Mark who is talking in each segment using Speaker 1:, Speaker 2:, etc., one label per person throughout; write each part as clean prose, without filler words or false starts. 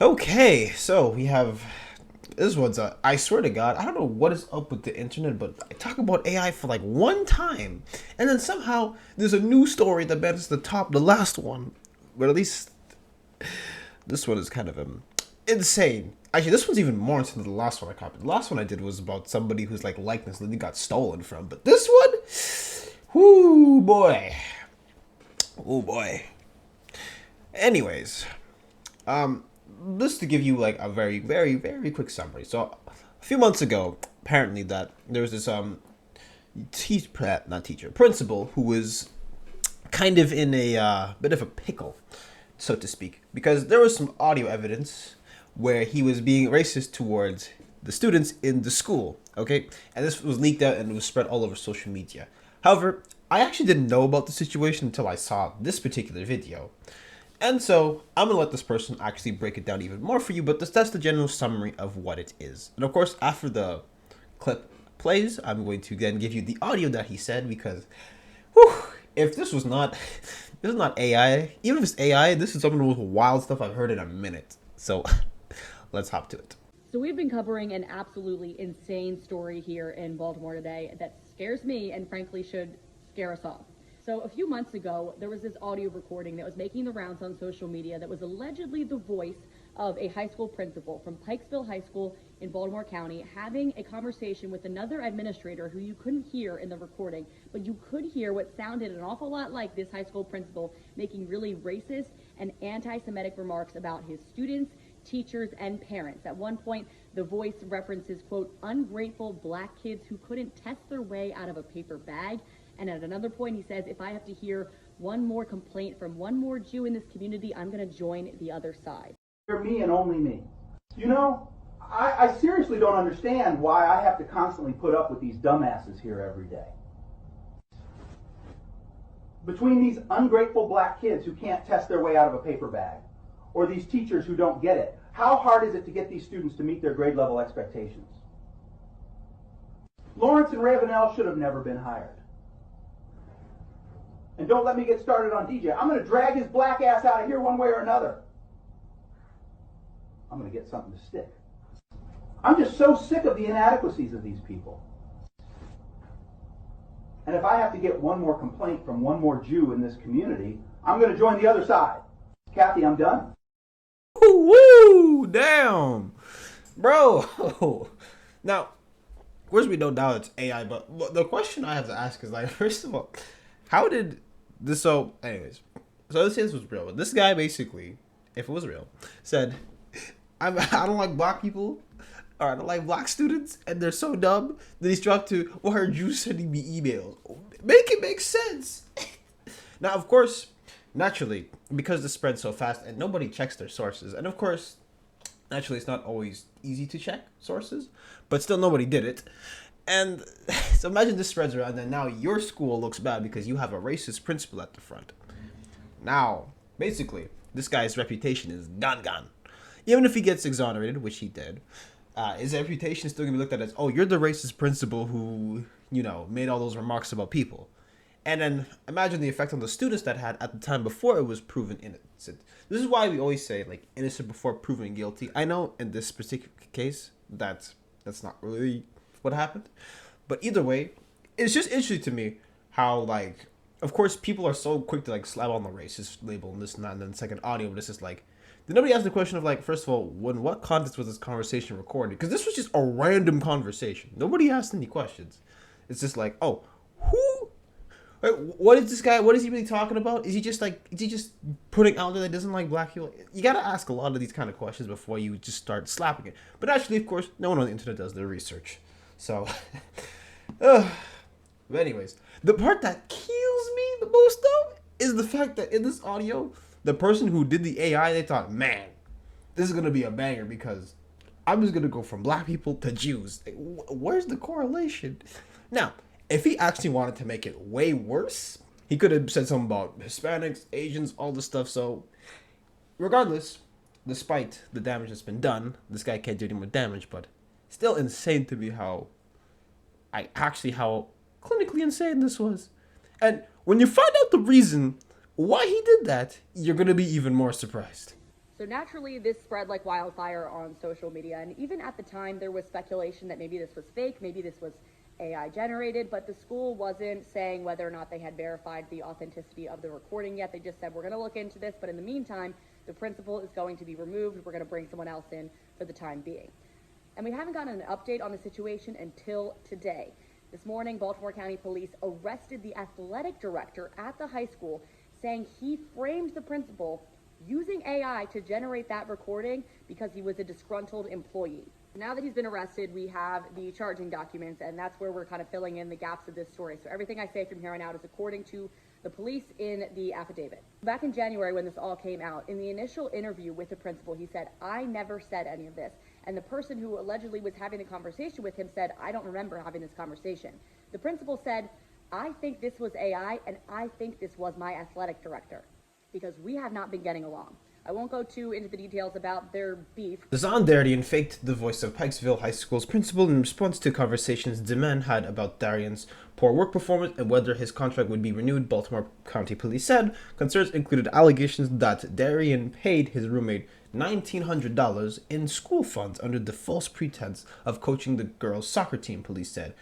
Speaker 1: Okay, so we have this one's I swear to God, I don't know what is up with the internet, but I talk about AI for like one time, and then somehow there's a new story that manages to top the last one. But at least this one is kind of insane. Actually, this one's even more insane than the last one I copied. The last one I did was about somebody whose like likeness literally got stolen from, but this one, whoo boy, oh boy. Anyways, just to give you like a very, very, very quick summary. So, a few months ago, apparently that there was this not teacher, principal who was kind of in a bit of a pickle, so to speak, because there was some audio evidence where he was being racist towards the students in the school. Okay, and this was leaked out and it was spread all over social media. However, I actually didn't know about the situation until I saw this particular video. And so I'm gonna let this person actually break it down even more for you, but that's the general summary of what it is. And of course, after the clip plays, I'm going to then give you the audio that he said because, whew, if this was not, this is not AI. Even if it's AI, this is some of the most wild stuff I've heard in a minute. So let's hop to it.
Speaker 2: So we've been covering an absolutely insane story here in Baltimore today that scares me and frankly should scare us all. So a few months ago, there was this audio recording that was making the rounds on social media that was allegedly the voice of a high school principal from Pikesville High School in Baltimore County having a conversation with another administrator who you couldn't hear in the recording, but you could hear what sounded an awful lot like this high school principal making really racist and anti-Semitic remarks about his students, teachers, and parents. At one point, the voice references, quote, ungrateful black kids who couldn't test their way out of a paper bag. And at another point, he says, if I have to hear one more complaint from one more Jew in this community, I'm going to join the other side.
Speaker 3: You're me and only me. You know, I seriously don't understand why I have to constantly put up with these dumbasses here every day. Between these ungrateful black kids who can't test their way out of a paper bag, or these teachers who don't get it, how hard is it to get these students to meet their grade level expectations? Lawrence and Ravenel should have never been hired. And don't let me get started on DJ. I'm going to drag his black ass out of here one way or another. I'm going to get something to stick. I'm just so sick of the inadequacies of these people. And if I have to get one more complaint from one more Jew in this community, I'm going to join the other side. Kathy, I'm done.
Speaker 1: Woo! Damn, bro. Now, of course, we know now it's AI, but the question I have to ask is like, first of all, how did this? So, anyways, so let's say this was real. But this guy basically, if it was real, said, I don't like black people, or I don't like black students, and they're so dumb that he's dropped to, why are you sending me emails? Make it make sense. Now, of course, naturally, because this spreads so fast and nobody checks their sources, and of course, naturally, it's not always easy to check sources, but still nobody did it. And so imagine this spreads around, and now your school looks bad because you have a racist principal at the front. Now, basically, this guy's reputation is gone. Even if he gets exonerated, which he did, his reputation is still going to be looked at as, oh, you're the racist principal who, made all those remarks about people. And then imagine the effect on the students that had at the time before it was proven innocent. This is why we always say, like, innocent before proven guilty. I know in this particular case that's not really what happened. But either way, it's just interesting to me how, like, of course, people are so quick to, like, slap on the racist label and this and that, and then second audio, but it's just like, did nobody ask the question of, like, first of all, in what context was this conversation recorded? Because this was just a random conversation. Nobody asked any questions. It's just like, oh, who? Wait, what is this guy? What is he really talking about? Is he just putting out there that doesn't like black people? You gotta ask a lot of these kind of questions before you just start slapping it. But actually, of course, no one on the internet does their research. So, but anyways, the part that kills me the most though is the fact that in this audio, the person who did the AI, they thought, man, this is gonna be a banger because I'm just gonna go from black people to Jews. Where's the correlation? Now, if he actually wanted to make it way worse, he could have said something about Hispanics, Asians, all this stuff. So, regardless, despite the damage that's been done, this guy can't do any more damage, but still insane to me how clinically insane this was. And when you find out the reason why he did that, you're going to be even more surprised.
Speaker 2: So naturally, this spread like wildfire on social media. And even at the time, there was speculation that maybe this was fake, maybe this was AI generated, but the school wasn't saying whether or not they had verified the authenticity of the recording yet. They just said, we're going to look into this, but in the meantime, the principal is going to be removed. We're going to bring someone else in for the time being. And we haven't gotten an update on the situation until today. This morning, Baltimore County Police arrested the athletic director at the high school, saying he framed the principal using AI to generate that recording because he was a disgruntled employee. Now that he's been arrested, we have the charging documents, and that's where we're kind of filling in the gaps of this story. So everything I say from here on out is according to the police in the affidavit. Back in January, when this all came out, in the initial interview with the principal, he said, I never said any of this. And the person who allegedly was having the conversation with him said, I don't remember having this conversation. The principal said, I think this was AI, and I think this was my athletic director, because we have not been getting along. I won't go too into the details about their beef.
Speaker 1: Zahn Darien faked the voice of Pikesville High School's principal in response to conversations the man had about Darian's poor work performance and whether his contract would be renewed. Baltimore County Police said concerns included allegations that Darien paid his roommate $1,900 in school funds under the false pretense of coaching the girls' soccer team, police said.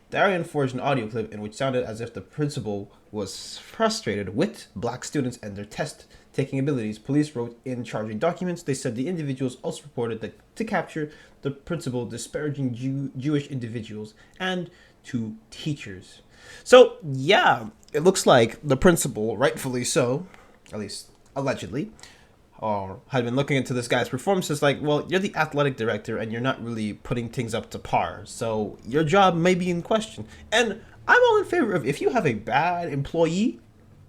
Speaker 1: Darien forged an audio clip in which sounded as if the principal was frustrated with black students and their test-taking abilities. Police wrote in charging documents. They said the individuals also reported that to capture the principal disparaging Jewish individuals and to teachers. So, yeah, it looks like the principal, rightfully so, at least allegedly, or had been looking into this guy's performances like, well, you're the athletic director and you're not really putting things up to par, so your job may be in question. And I'm all in favor of, if you have a bad employee,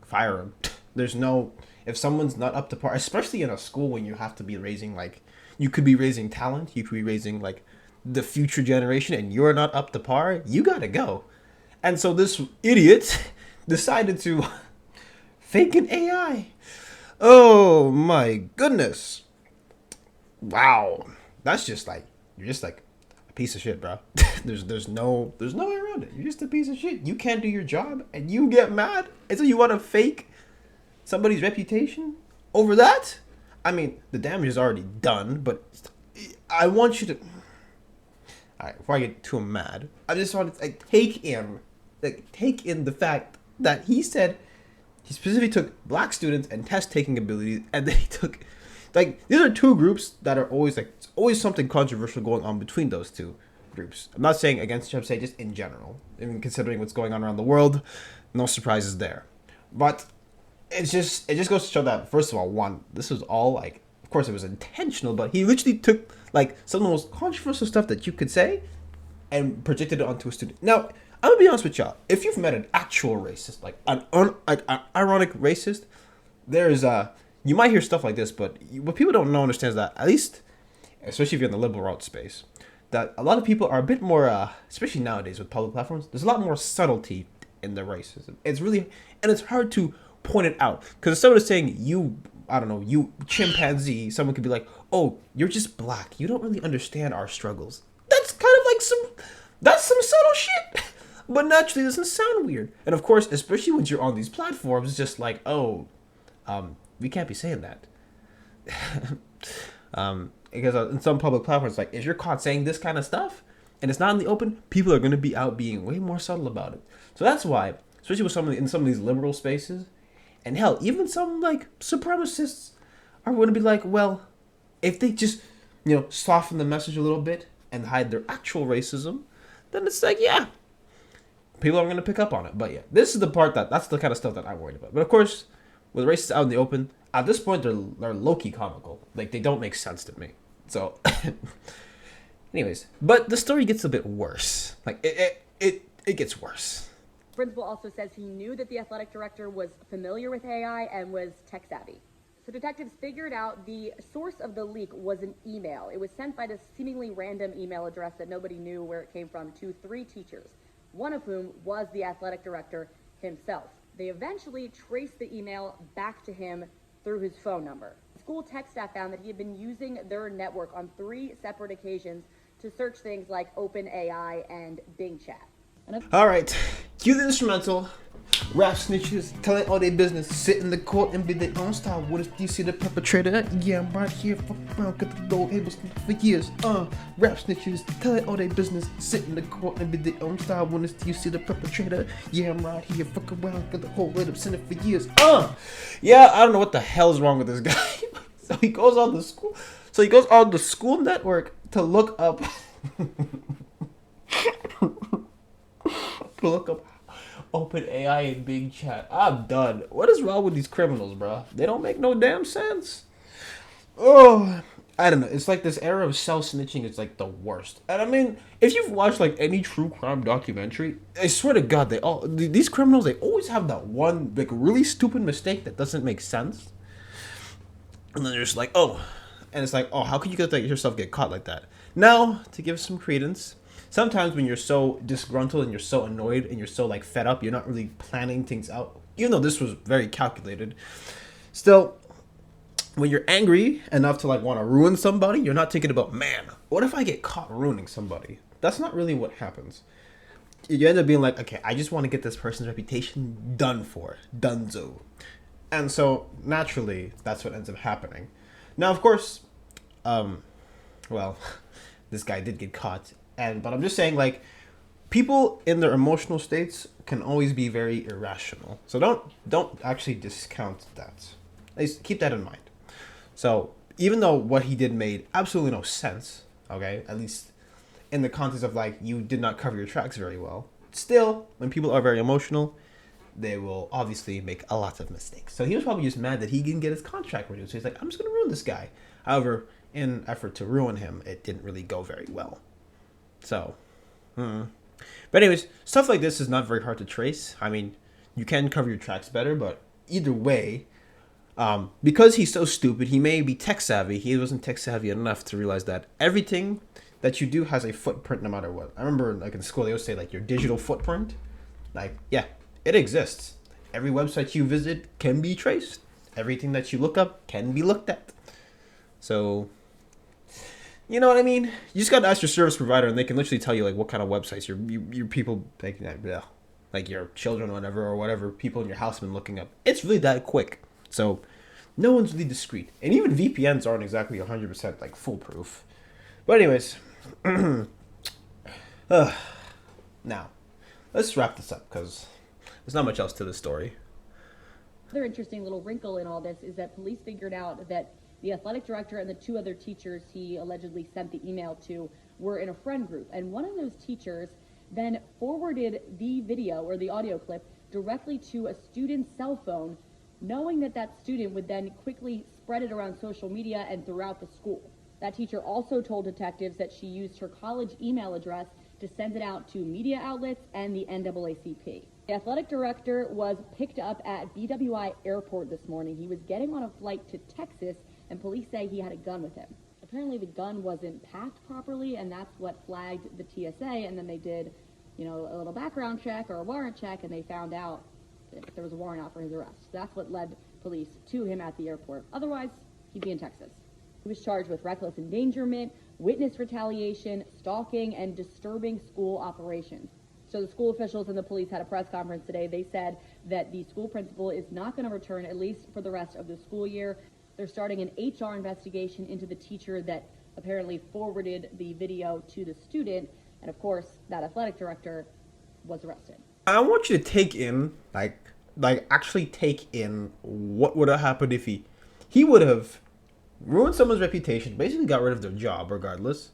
Speaker 1: fire him. There's no, if someone's not up to par, especially in a school when you have to be raising, like, you could be raising talent, you could be raising, like, the future generation, and you're not up to par, you gotta go. And so this idiot decided to fake an AI. Oh my goodness. Wow. That's just like, you're just like a piece of shit, bro. there's no way around it. You're just a piece of shit. You can't do your job and you get mad. And so you want to fake somebody's reputation over that? I mean, the damage is already done, but I want you to, alright, before I get too mad, I just want to take in the fact that he said he specifically took black students and test-taking abilities, and then he took, like, these are two groups that are always, like, always something controversial going on between those two groups. I'm not saying against each other, I'm saying just in general. I mean, considering what's going on around the world, no surprises there. But it just goes to show that, first of all, one, this was all, like, of course it was intentional, but he literally took, like, some of the most controversial stuff that you could say and projected it onto a student. Now, I'm gonna be honest with y'all. If you've met an actual racist, like an ironic racist, there's you might hear stuff like this, but what people don't know understand is that, at least, especially if you're in the liberal route space, that a lot of people are a bit more, especially nowadays with public platforms, there's a lot more subtlety in the racism. It's really, and it's hard to point it out, because if someone is saying you chimpanzee, someone could be like, oh, you're just black, you don't really understand our struggles. That's kind of like some subtle shit. But naturally, it doesn't sound weird. And of course, especially when you're on these platforms, it's just like, oh, we can't be saying that. Because in some public platforms, like, if you're caught saying this kind of stuff, and it's not in the open, people are going to be out being way more subtle about it. So that's why, especially with in some of these liberal spaces, and hell, even some, like, supremacists are going to be like, well, if they just, soften the message a little bit and hide their actual racism, then it's like, yeah, people are going to pick up on it. But yeah, this is the part that's the kind of stuff that I'm worried about. But of course, with racists out in the open, at this point, they're low-key comical. Like, they don't make sense to me. So, anyways, but the story gets a bit worse. Like, it gets worse.
Speaker 2: Principal also says he knew that the athletic director was familiar with AI and was tech savvy. So detectives figured out the source of the leak was an email. It was sent by this seemingly random email address that nobody knew where it came from to 3 teachers, one of whom was the athletic director himself. They eventually traced the email back to him through his phone number. School tech staff found that he had been using their network on 3 separate occasions to search things like OpenAI and Bing Chat.
Speaker 1: All right, cue the instrumental. Rap snitches telling all their business, sit in the court and be their own style. What is you see the perpetrator? Yeah, I'm right here, fuck around, got the gold able for years. Rap snitches telling all their business, sit in the court and be their own style. When is you see the perpetrator? Yeah, I'm right here, fuck around, got the whole lit up center for years. Yeah, I don't know what the hell's wrong with this guy. So he goes on the school. So he goes on the school network to look up. To look up OpenAI and Bing Chat. I'm done. What is wrong with these criminals, bro? They don't make no damn sense. Oh, I don't know. It's like this era of self-snitching is like the worst. And I mean, if you've watched like any true crime documentary, I swear to God, these criminals, they always have that one like really stupid mistake that doesn't make sense. And then they're just like, oh, and it's like, oh, how could you let yourself get caught like that? Now, to give some credence, sometimes when you're so disgruntled and you're so annoyed and you're so like fed up, you're not really planning things out. Even though this was very calculated, still, when you're angry enough to like want to ruin somebody, you're not thinking about, man, what if I get caught ruining somebody? That's not really what happens. You end up being like, okay, I just want to get this person's reputation done for, donezo. And so naturally, that's what ends up happening. Now, of course, well, this guy did get caught. But I'm just saying, like, people in their emotional states can always be very irrational. So don't actually discount that. At least keep that in mind. So even though what he did made absolutely no sense, okay, at least in the context of like you did not cover your tracks very well, still, when people are very emotional, they will obviously make a lot of mistakes. So he was probably just mad that he didn't get his contract renewed. So he's like, I'm just gonna ruin this guy. However, in an effort to ruin him, it didn't really go very well. So, but anyways, stuff like this is not very hard to trace. I mean, you can cover your tracks better, but either way, because he's so stupid, he may be tech savvy. He wasn't tech savvy enough to realize that everything that you do has a footprint no matter what. I remember like in school, they always say like your digital footprint. Like, yeah, it exists. Every website you visit can be traced. Everything that you look up can be looked at. So, you know what I mean? You just gotta ask your service provider, and they can literally tell you like what kind of websites your people like your children or whatever people in your house have been looking up. It's really that quick. So, no one's really discreet, and even VPNs aren't exactly 100% like foolproof. But anyways, now let's wrap this up because there's not much else to the story.
Speaker 2: Another interesting little wrinkle in all this is that police figured out that the athletic director and the two other teachers he allegedly sent the email to were in a friend group. And one of those teachers then forwarded the video or the audio clip directly to a student's cell phone, knowing that that student would then quickly spread it around social media and throughout the school. That teacher also told detectives that she used her college email address to send it out to media outlets and the NAACP. The athletic director was picked up at BWI Airport this morning. He was getting on a flight to Texas, and police say he had a gun with him. Apparently the gun wasn't packed properly, and that's what flagged the TSA, and then they did, a little background check or a warrant check, and they found out that there was a warrant out for his arrest. So that's what led police to him at the airport. Otherwise, he'd be in Texas. He was charged with reckless endangerment, witness retaliation, stalking, and disturbing school operations. So the school officials and the police had a press conference today. They said that the school principal is not going to return, at least for the rest of the school year. They're starting an HR investigation into the teacher that apparently forwarded the video to the student. And of course, that athletic director was arrested.
Speaker 1: I want you to take in, actually take in what would have happened if he would have ruined someone's reputation, basically got rid of their job regardless,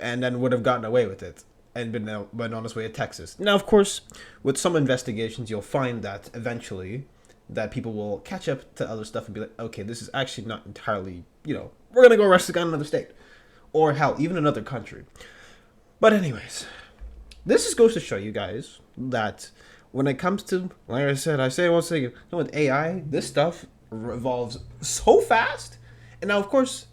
Speaker 1: and then would have gotten away with it and been on his way to Texas. Now, of course, with some investigations, you'll find that eventually that people will catch up to other stuff and be like, okay, this is actually not entirely, we're going to go arrest the guy in another state. Or hell, even another country. But anyways, this just goes to show you guys that when it comes to, like I said, I won't say, with AI, this stuff evolves so fast. And now, of course,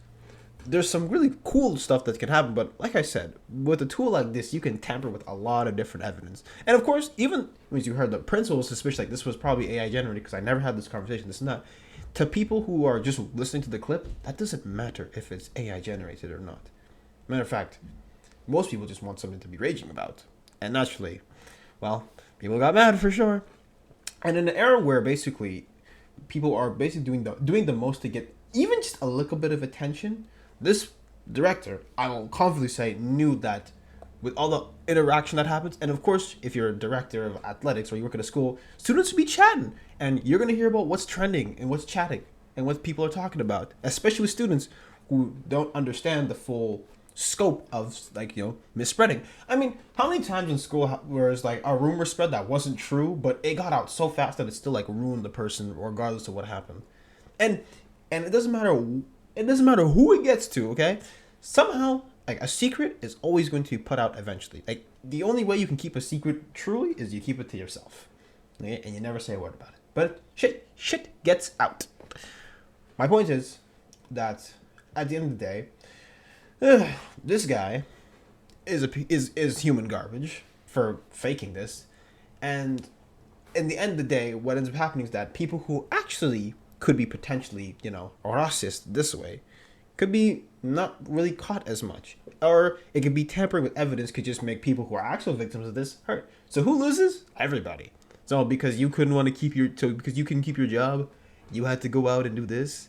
Speaker 1: there's some really cool stuff that can happen, but like I said, with a tool like this, you can tamper with a lot of different evidence. And of course, even when you heard the principal was suspicious, like this was probably AI generated because I never had this conversation, this and that. To people who are just listening to the clip, that doesn't matter if it's AI generated or not. Matter of fact, most people just want something to be raging about. And naturally, well, People got mad for sure. And in an era where basically people are basically doing the most to get even just a little bit of attention, this director, I will confidently say, knew that with all the interaction that happens, and of course, if you're a director of athletics or you work at a school, students will be chatting, and you're gonna hear about what's trending and what's chatting and what people are talking about, especially with students who don't understand the full scope of, like, misspreading. I mean, how many times in school where it's like a rumor spread that wasn't true, but it got out so fast that it still like ruined the person regardless of what happened, and it doesn't matter. It doesn't matter who it gets to. Okay, somehow like a secret is always going to be put out eventually. Like the only way you can keep a secret truly is you keep it to yourself, okay? And you never say a word about it. But shit gets out. My point is that at the end of the day, this guy is human garbage for faking this, and in the end of the day, what ends up happening is that people who actually could be potentially, racist this way, could be not really caught as much, or it could be tampering with evidence could just make people who are actual victims of this hurt. So who loses? Everybody. So because you couldn't want to because you couldn't keep your job, you had to go out and do this.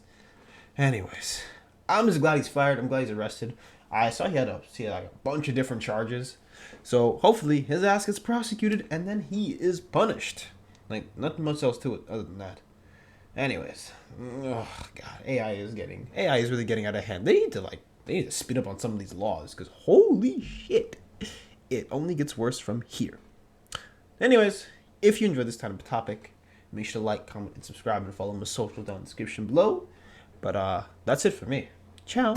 Speaker 1: Anyways, I'm just glad he's fired. I'm glad he's arrested. I saw he had a bunch of different charges. So hopefully his ass gets prosecuted and then he is punished. Like nothing much else to it other than that. Anyways, oh god, AI is really getting out of hand. They need to speed up on some of these laws because holy shit, it only gets worse from here. Anyways, if you enjoyed this type of topic, make sure to like, comment, and subscribe, and follow my socials down in the description below. But that's it for me. Ciao.